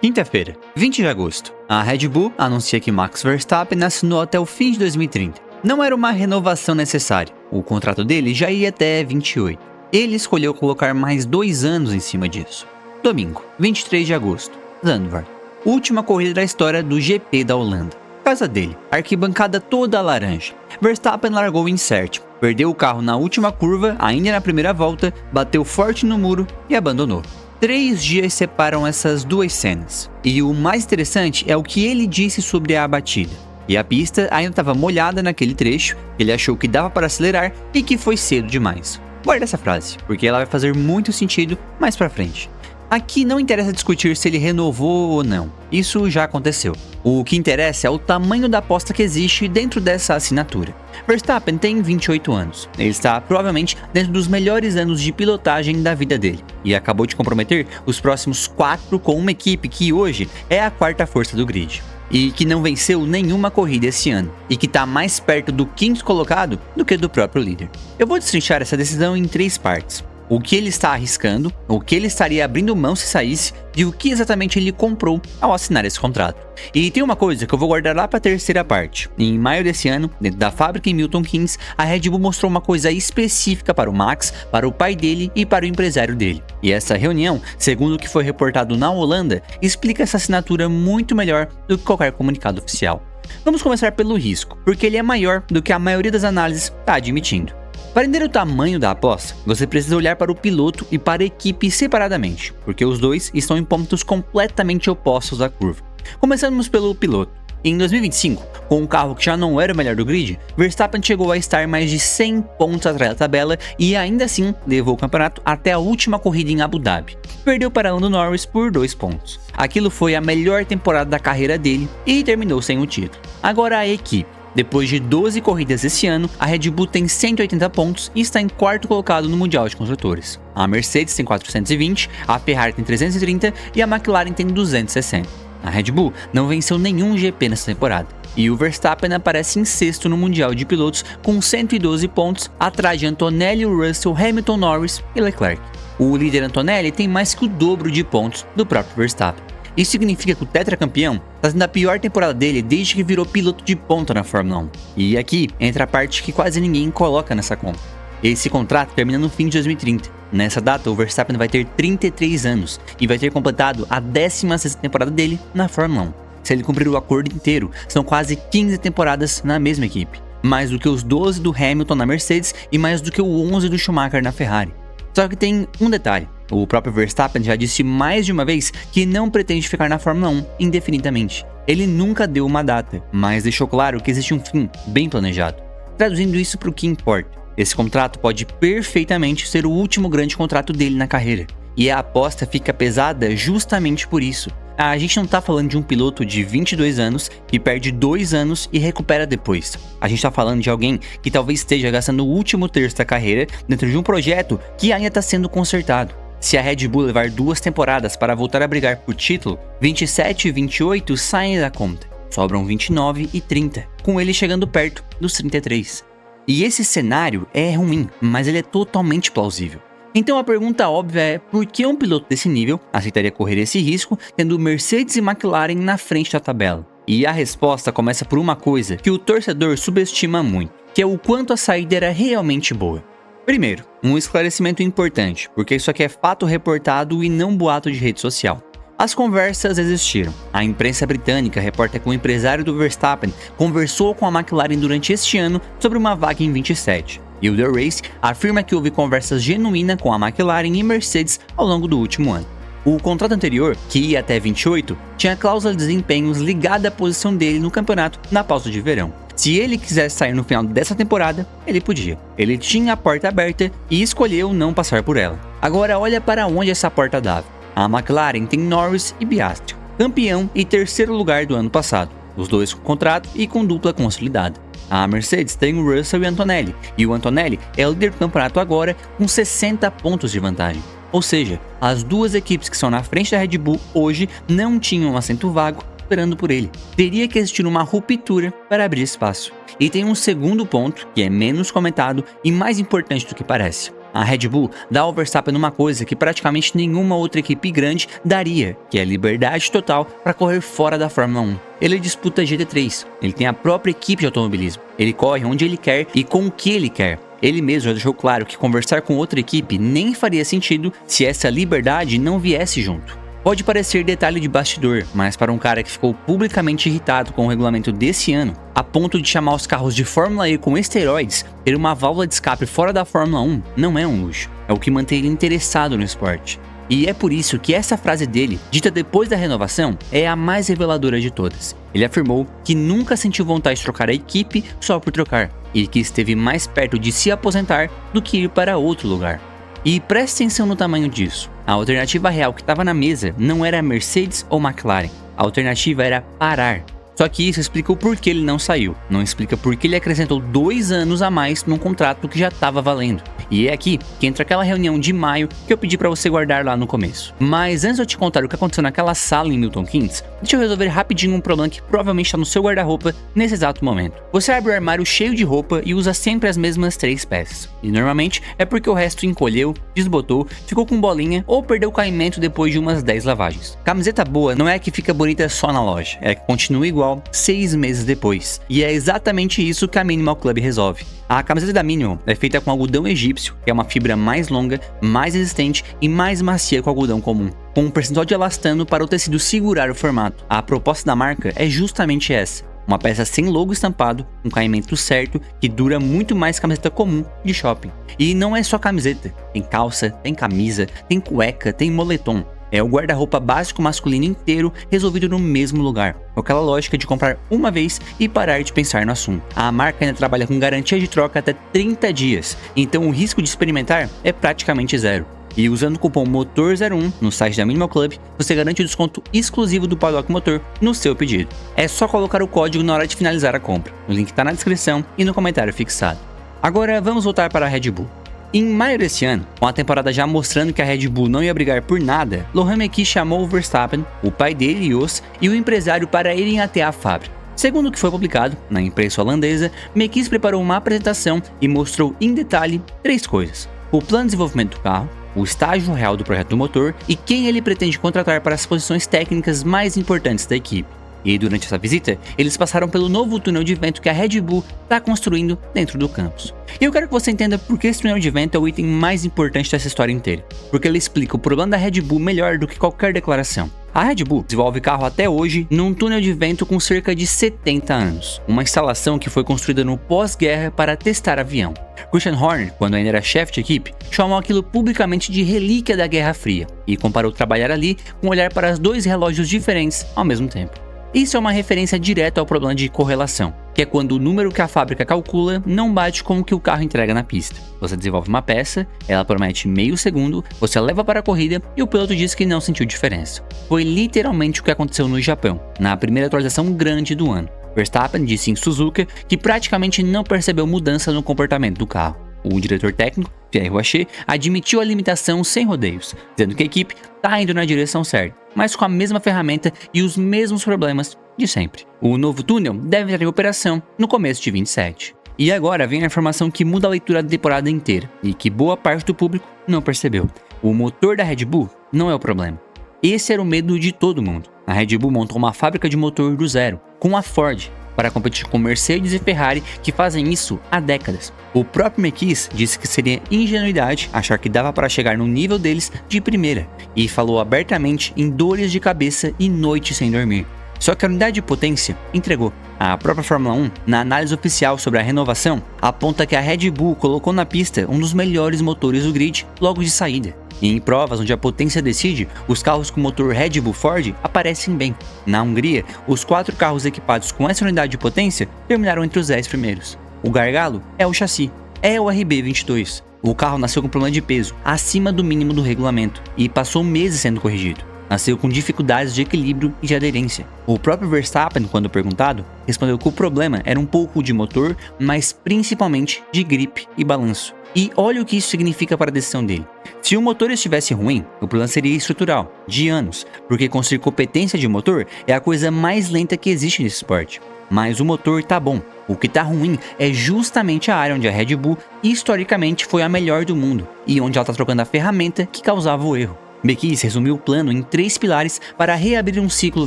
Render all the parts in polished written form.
Quinta-feira, 20 de agosto. A Red Bull anuncia que Max Verstappen assinou até o fim de 2030. Não era uma renovação necessária. O contrato dele já ia até 28. Ele escolheu colocar mais 2 anos em cima disso. Domingo, 23 de agosto. Zandvoort. Última corrida da história do GP da Holanda. Casa dele, arquibancada toda laranja. Verstappen largou em sétimo, perdeu o carro na última curva, ainda na primeira volta, bateu forte no muro e abandonou. 3 dias separam essas duas cenas. E o mais interessante é o que ele disse sobre a batida. E a pista ainda estava molhada naquele trecho, ele achou que dava para acelerar e que foi cedo demais. Guarda essa frase, porque ela vai fazer muito sentido mais pra frente. Aqui não interessa discutir se ele renovou ou não, isso já aconteceu. O que interessa é o tamanho da aposta que existe dentro dessa assinatura. Verstappen tem 28 anos, ele está provavelmente dentro dos melhores anos de pilotagem da vida dele, e acabou de comprometer os próximos 4 com uma equipe que hoje é a quarta força do grid, e que não venceu nenhuma corrida esse ano, e que está mais perto do 5º colocado do que do próprio líder. Eu vou destrinchar essa decisão em 3 partes. O que ele está arriscando, o que ele estaria abrindo mão se saísse e o que exatamente ele comprou ao assinar esse contrato. E tem uma coisa que eu vou guardar lá para a terceira parte. Em maio desse ano, dentro da fábrica em Milton Keynes, a Red Bull mostrou uma coisa específica para o Max, para o pai dele e para o empresário dele. E essa reunião, segundo o que foi reportado na Holanda, explica essa assinatura muito melhor do que qualquer comunicado oficial. Vamos começar pelo risco, porque ele é maior do que a maioria das análises está admitindo. Para entender o tamanho da aposta, você precisa olhar para o piloto e para a equipe separadamente, porque os dois estão em pontos completamente opostos da curva. Começamos pelo piloto. Em 2025, com um carro que já não era o melhor do grid, Verstappen chegou a estar mais de 100 pontos atrás da tabela e ainda assim levou o campeonato até a última corrida em Abu Dhabi. Perdeu para Lando Norris por 2 pontos. Aquilo foi a melhor temporada da carreira dele e terminou sem o título. Agora a equipe. Depois de 12 corridas esse ano, a Red Bull tem 180 pontos e está em 4º colocado no Mundial de Construtores. A Mercedes tem 420, a Ferrari tem 330 e a McLaren tem 260. A Red Bull não venceu nenhum GP nessa temporada. E o Verstappen aparece em 6º no Mundial de Pilotos com 112 pontos, atrás de Antonelli, Russell, Hamilton, Norris e Leclerc. O líder Antonelli tem mais que o dobro de pontos do próprio Verstappen. Isso significa que o tetracampeão está tendo a pior temporada dele desde que virou piloto de ponta na Fórmula 1. E aqui entra a parte que quase ninguém coloca nessa conta. Esse contrato termina no fim de 2030. Nessa data, o Verstappen vai ter 33 anos e vai ter completado a 16ª temporada dele na Fórmula 1. Se ele cumprir o acordo inteiro, são quase 15 temporadas na mesma equipe. Mais do que os 12 do Hamilton na Mercedes e mais do que o 11 do Schumacher na Ferrari. Só que tem um detalhe. O próprio Verstappen já disse mais de uma vez que não pretende ficar na Fórmula 1 indefinidamente. Ele nunca deu uma data, mas deixou claro que existe um fim bem planejado. Traduzindo isso para o que importa, esse contrato pode perfeitamente ser o último grande contrato dele na carreira. E a aposta fica pesada justamente por isso. A gente não tá falando de um piloto de 22 anos que perde 2 anos e recupera depois. A gente tá falando de alguém que talvez esteja gastando o último terço da carreira dentro de um projeto que ainda está sendo consertado. Se a Red Bull levar 2 temporadas para voltar a brigar por título, 27 e 28 saem da conta. Sobram 29 e 30, com ele chegando perto dos 33. E esse cenário é ruim, mas ele é totalmente plausível. Então a pergunta óbvia é por que um piloto desse nível aceitaria correr esse risco tendo Mercedes e McLaren na frente da tabela? E a resposta começa por uma coisa que o torcedor subestima muito, que é o quanto a saída era realmente boa. Primeiro, um esclarecimento importante, porque isso aqui é fato reportado e não boato de rede social. As conversas existiram. A imprensa britânica reporta que o empresário do Verstappen conversou com a McLaren durante este ano sobre uma vaga em 27. E o The Race afirma que houve conversas genuínas com a McLaren e Mercedes ao longo do último ano. O contrato anterior, que ia até 28, tinha cláusula de desempenhos ligada à posição dele no campeonato na pausa de verão. Se ele quisesse sair no final dessa temporada, ele podia. Ele tinha a porta aberta e escolheu não passar por ela. Agora olha para onde essa porta dava. A McLaren tem Norris e Piastri, campeão e 3º lugar do ano passado, os dois com contrato e com dupla consolidada. A Mercedes tem o Russell e Antonelli, e o Antonelli é o líder do campeonato agora com 60 pontos de vantagem. Ou seja, as duas equipes que são na frente da Red Bull hoje não tinham um assento vago esperando por ele. Teria que existir uma ruptura para abrir espaço. E tem um segundo ponto, que é menos comentado e mais importante do que parece. A Red Bull dá ao Verstappen uma coisa que praticamente nenhuma outra equipe grande daria, que é liberdade total para correr fora da Fórmula 1. Ele disputa GT3, ele tem a própria equipe de automobilismo, ele corre onde ele quer e com o que ele quer. Ele mesmo já deixou claro que conversar com outra equipe nem faria sentido se essa liberdade não viesse junto. Pode parecer detalhe de bastidor, mas para um cara que ficou publicamente irritado com o regulamento desse ano, a ponto de chamar os carros de Fórmula E com esteroides, ter uma válvula de escape fora da Fórmula 1 não é um luxo, é o que mantém ele interessado no esporte. E é por isso que essa frase dele, dita depois da renovação, é a mais reveladora de todas. Ele afirmou que nunca sentiu vontade de trocar a equipe só por trocar, e que esteve mais perto de se aposentar do que ir para outro lugar. E preste atenção no tamanho disso. A alternativa real que estava na mesa não era Mercedes ou McLaren. A alternativa era parar. Só que isso explica o porquê ele não saiu. Não explica porque ele acrescentou 2 anos a mais num contrato que já estava valendo. E é aqui que entra aquela reunião de maio que eu pedi pra você guardar lá no começo. Mas antes de eu te contar o que aconteceu naquela sala em Milton Keynes, deixa eu resolver rapidinho um problema que provavelmente está no seu guarda-roupa nesse exato momento. Você abre o armário cheio de roupa e usa sempre as mesmas 3 peças. E normalmente é porque o resto encolheu, desbotou, ficou com bolinha ou perdeu caimento depois de umas 10 lavagens. Camiseta boa não é a que fica bonita só na loja, é a que continua igual 6 meses depois. E é exatamente isso que a Minimal Club resolve. A camiseta da Minimal é feita com algodão egípcio, que é uma fibra mais longa, mais resistente e mais macia que o algodão comum, com um percentual de elastano para o tecido segurar o formato. A proposta da marca é justamente essa. Uma peça sem logo estampado, um caimento certo, que dura muito mais que a camiseta comum de shopping. E não é só camiseta, tem calça, tem camisa, tem cueca, tem moletom. É o guarda-roupa básico masculino inteiro resolvido no mesmo lugar, com aquela lógica de comprar uma vez e parar de pensar no assunto. A marca ainda trabalha com garantia de troca até 30 dias, então o risco de experimentar é praticamente zero. E usando o cupom MOTOR01 no site da Minimal Club, você garante o desconto exclusivo do Paddock Motor no seu pedido. É só colocar o código na hora de finalizar a compra. O link está na descrição e no comentário fixado. Agora vamos voltar para a Red Bull. Em maio desse ano, com a temporada já mostrando que a Red Bull não ia brigar por nada, Lohan Mekies chamou o Verstappen, o pai dele, Jos, e o empresário para irem até a fábrica. Segundo o que foi publicado na imprensa holandesa, Mekies preparou uma apresentação e mostrou em detalhe 3 coisas: o plano de desenvolvimento do carro, o estágio real do projeto do motor e quem ele pretende contratar para as posições técnicas mais importantes da equipe. E durante essa visita, eles passaram pelo novo túnel de vento que a Red Bull está construindo dentro do campus. E eu quero que você entenda por que esse túnel de vento é o item mais importante dessa história inteira, porque ele explica o problema da Red Bull melhor do que qualquer declaração. A Red Bull desenvolve carro até hoje num túnel de vento com cerca de 70 anos, uma instalação que foi construída no pós-guerra para testar avião. Christian Horner, quando ainda era chefe de equipe, chamou aquilo publicamente de relíquia da Guerra Fria e comparou trabalhar ali com olhar para os 2 relógios diferentes ao mesmo tempo. Isso é uma referência direta ao problema de correlação, que é quando o número que a fábrica calcula não bate com o que o carro entrega na pista. Você desenvolve uma peça, ela promete meio segundo, você leva para a corrida e o piloto diz que não sentiu diferença. Foi literalmente o que aconteceu no Japão, na primeira atualização grande do ano. Verstappen disse em Suzuka que praticamente não percebeu mudança no comportamento do carro. O diretor técnico, Pierre Rocher, admitiu a limitação sem rodeios, dizendo que a equipe está indo na direção certa, mas com a mesma ferramenta e os mesmos problemas de sempre. O novo túnel deve entrar em operação no começo de 27. E agora vem a informação que muda a leitura da temporada inteira e que boa parte do público não percebeu. O motor da Red Bull não é o problema. Esse era o medo de todo mundo. A Red Bull montou uma fábrica de motor do zero, com a Ford, para competir com Mercedes e Ferrari, que fazem isso há décadas. O próprio Mekies disse que seria ingenuidade achar que dava para chegar no nível deles de primeira, e falou abertamente em dores de cabeça e noites sem dormir. Só que a unidade de potência entregou. A própria Fórmula 1, na análise oficial sobre a renovação, aponta que a Red Bull colocou na pista um dos melhores motores do grid logo de saída. E em provas onde a potência decide, os carros com motor Red Bull Ford aparecem bem. Na Hungria, os 4 carros equipados com essa unidade de potência terminaram entre os 10 primeiros. O gargalo é o chassi, é o RB22. O carro nasceu com problema de peso, acima do mínimo do regulamento, e passou meses sendo corrigido. Nasceu com dificuldades de equilíbrio e de aderência. O próprio Verstappen, quando perguntado, respondeu que o problema era um pouco de motor, mas principalmente de gripe e balanço. E olha o que isso significa para a decisão dele. Se o motor estivesse ruim, o problema seria estrutural, de anos, porque construir competência de motor é a coisa mais lenta que existe nesse esporte. mas o motor tá bom. O que tá ruim é justamente a área onde a Red Bull historicamente foi a melhor do mundo e onde ela tá trocando a ferramenta que causava o erro. Mekies resumiu o plano em 3 pilares para reabrir um ciclo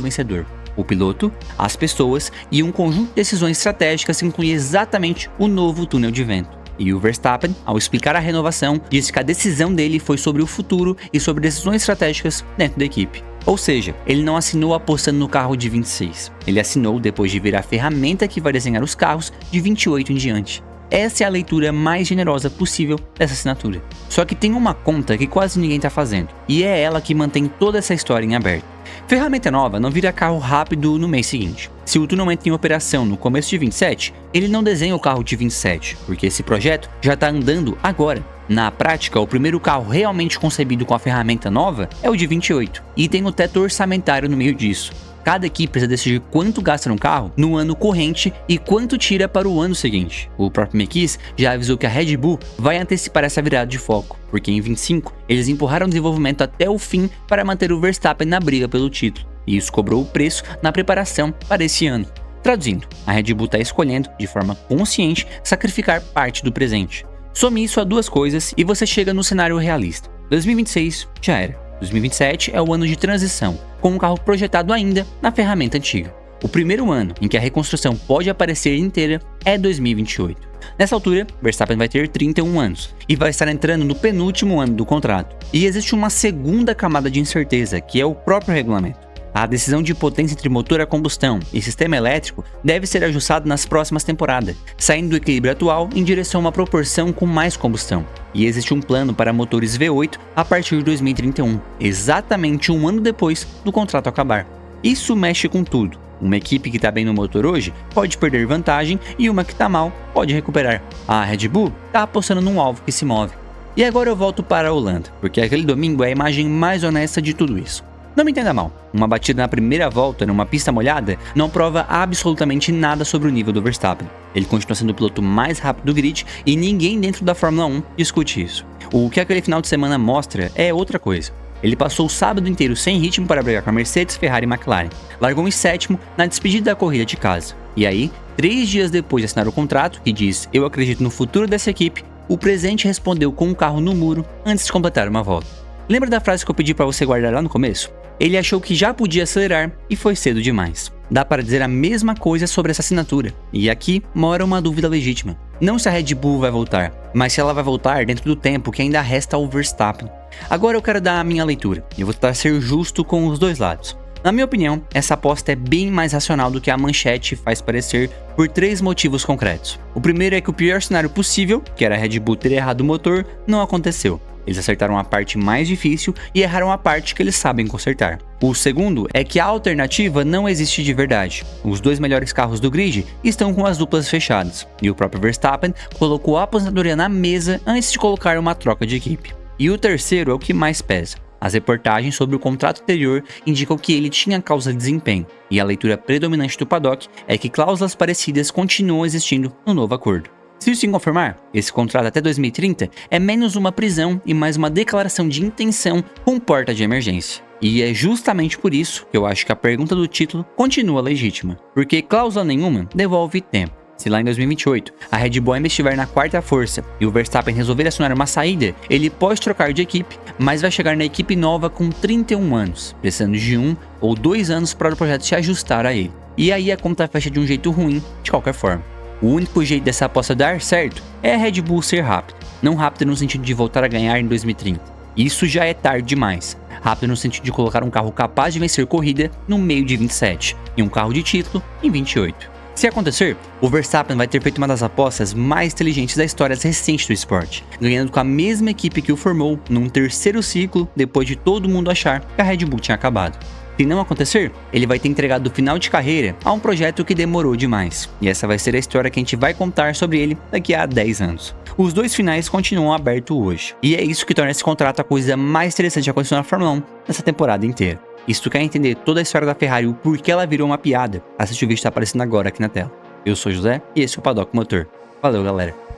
vencedor: o piloto, as pessoas e um conjunto de decisões estratégicas que inclui exatamente o novo túnel de vento. E o Verstappen, ao explicar a renovação, disse que a decisão dele foi sobre o futuro e sobre decisões estratégicas dentro da equipe. Ou seja, ele não assinou apostando no carro de 26. Ele assinou depois de ver a ferramenta que vai desenhar os carros de 28 em diante. Essa é a leitura mais generosa possível dessa assinatura. Só que tem uma conta que quase ninguém está fazendo, e é ela que mantém toda essa história em aberto. Ferramenta nova não vira carro rápido no mês seguinte. Se o túnel entra em operação no começo de 27, ele não desenha o carro de 27, porque esse projeto já está andando agora. Na prática, o primeiro carro realmente concebido com a ferramenta nova é o de 28, e tem o teto orçamentário no meio disso. Cada equipe precisa decidir quanto gasta no carro no ano corrente e quanto tira para o ano seguinte. O próprio Mekies já avisou que a Red Bull vai antecipar essa virada de foco, porque em 25 eles empurraram o desenvolvimento até o fim para manter o Verstappen na briga pelo título, e isso cobrou o preço na preparação para esse ano. Traduzindo, a Red Bull está escolhendo, de forma consciente, sacrificar parte do presente. Some isso a 2 coisas e você chega no cenário realista. 2026 já era. 2027 é o ano de transição, com um carro projetado ainda na ferramenta antiga. O primeiro ano em que a reconstrução pode aparecer inteira é 2028. Nessa altura, Verstappen vai ter 31 anos e vai estar entrando no penúltimo ano do contrato. E existe uma segunda camada de incerteza, que é o próprio regulamento. A decisão de potência entre motor a combustão e sistema elétrico deve ser ajustada nas próximas temporadas, saindo do equilíbrio atual em direção a uma proporção com mais combustão. E existe um plano para motores V8 a partir de 2031, exatamente um ano depois do contrato acabar. Isso mexe com tudo. Uma equipe que está bem no motor hoje pode perder vantagem e uma que está mal pode recuperar. A Red Bull está apostando num alvo que se move. E agora eu volto para a Holanda, porque aquele domingo é a imagem mais honesta de tudo isso. Não me entenda mal, uma batida na primeira volta numa pista molhada não prova absolutamente nada sobre o nível do Verstappen. Ele continua sendo o piloto mais rápido do grid e ninguém dentro da Fórmula 1 discute isso. O que aquele final de semana mostra é outra coisa. Ele passou o sábado inteiro sem ritmo para brigar com a Mercedes, Ferrari e McLaren. Largou em 7º na despedida da corrida de casa. E aí, 3 dias depois de assinar o contrato, que diz "Eu acredito no futuro dessa equipe", o presente respondeu com um carro no muro antes de completar uma volta. Lembra da frase que eu pedi para você guardar lá no começo? Ele achou que já podia acelerar e foi cedo demais. Dá para dizer a mesma coisa sobre essa assinatura. E aqui mora uma dúvida legítima. Não se a Red Bull vai voltar, mas se ela vai voltar dentro do tempo que ainda resta ao Verstappen. Agora eu quero dar a minha leitura, e eu vou tentar ser justo com os dois lados. Na minha opinião, essa aposta é bem mais racional do que a manchete faz parecer por 3 motivos concretos. O primeiro é que o pior cenário possível, que era a Red Bull ter errado o motor, não aconteceu. Eles acertaram a parte mais difícil e erraram a parte que eles sabem consertar. O segundo é que a alternativa não existe de verdade. Os 2 melhores carros do grid estão com as duplas fechadas, e o próprio Verstappen colocou a aposentadoria na mesa antes de colocar uma troca de equipe. E o terceiro é o que mais pesa. As reportagens sobre o contrato anterior indicam que ele tinha cláusula de desempenho, e a leitura predominante do paddock é que cláusulas parecidas continuam existindo no novo acordo. Se isso se confirmar, esse contrato até 2030 é menos uma prisão e mais uma declaração de intenção com porta de emergência. E é justamente por isso que eu acho que a pergunta do título continua legítima, porque cláusula nenhuma devolve tempo. Se lá em 2028 a Red Bull ainda estiver na 4ª força e o Verstappen resolver acionar uma saída, ele pode trocar de equipe, mas vai chegar na equipe nova com 31 anos, precisando de 1 ou 2 anos para o projeto se ajustar a ele. E aí a conta fecha de um jeito ruim, de qualquer forma. O único jeito dessa aposta dar certo é a Red Bull ser rápida, não rápida no sentido de voltar a ganhar em 2030. Isso já é tarde demais. Rápido no sentido de colocar um carro capaz de vencer corrida no meio de 27 e um carro de título em 28. Se acontecer, o Verstappen vai ter feito uma das apostas mais inteligentes da história recente do esporte, ganhando com a mesma equipe que o formou num 3º ciclo depois de todo mundo achar que a Red Bull tinha acabado. Se não acontecer, ele vai ter entregado o final de carreira a um projeto que demorou demais. E essa vai ser a história que a gente vai contar sobre ele daqui a 10 anos. Os 2 finais continuam abertos hoje. E é isso que torna esse contrato a coisa mais interessante que aconteceu na Fórmula 1 nessa temporada inteira. E se tu quer entender toda a história da Ferrari e o porquê ela virou uma piada, assiste o vídeo que tá aparecendo agora aqui na tela. Eu sou o José e esse é o Paddock Motor. Valeu, galera!